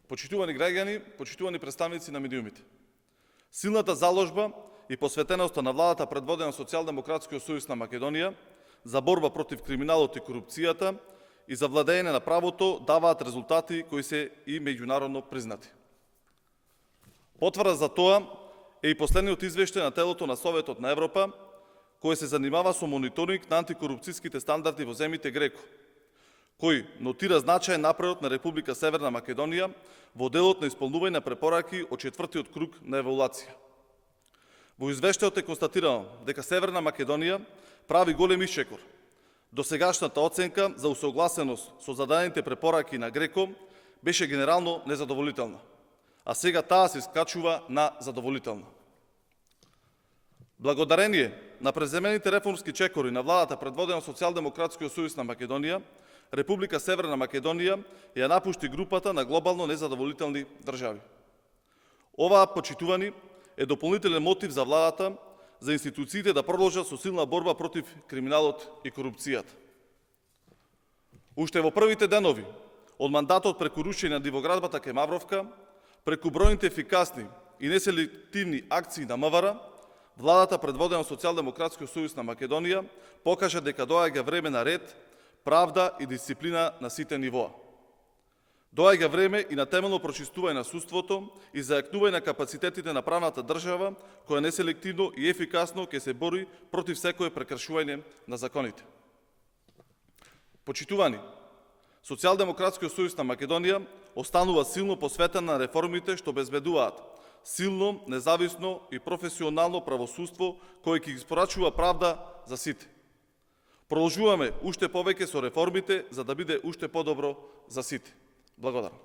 Почитувани граѓани, почитувани представници на медиумите. Силната заложба и посветеноста на владата предводена од Социјалдемократскиот сојуз на Македонија за борба против криминалот и корупцијата и за владење на правото даваат резултати кои се и меѓународно признати. Потврда за тоа е и последниот извештај на телото на Советот на Европа, кој се занимава со мониторинг на антикорупцијските стандарди во земјите Греко, кој нотира значаен напредок на Република Северна Македонија во делот на исполнување на препораки од четвртиот круг на евалуација. Во извештајот е констатирано дека Северна Македонија прави голем исчекор. Досегашната оценка за усогласеност со зададените препораки на Греко беше генерално незадоволителна, а сега таа се скачува на задоволителна. Благодарение на преземените реформски чекори на владата предводена од Социјалдемократскиот сојуз на Македонија, Република Северна Македонија ја напушти групата на глобално незадоволителни држави. Оваа, почитувани, е дополнителен мотив за владата за институциите да продолжат со силна борба против криминалот и корупцијата. Уште во првите денови од мандатот преку рушење на дивоградбата кај Мавровка, преку бројните ефикасни и неселективни акции на МВР, владата предводена од Социјалдемократскиот сојуз на Македонија покажа дека доаѓа време на ред, правда и дисциплина на сите нивоа. Доаѓа време и на темелно прочистување на судството и зајакнување на капацитетите на правната држава, која неселективно и ефикасно ќе се бори против секое прекршување на законите. Почитувани, Социјалдемократскиот сојуз на Македонија останува силно посветен на реформите што обезбедуваат силно, независно и професионално правосудство кое ќе испорачува правда за сите. Продолжуваме уште повеќе со реформите за да биде уште подобро за сите. Благодарам.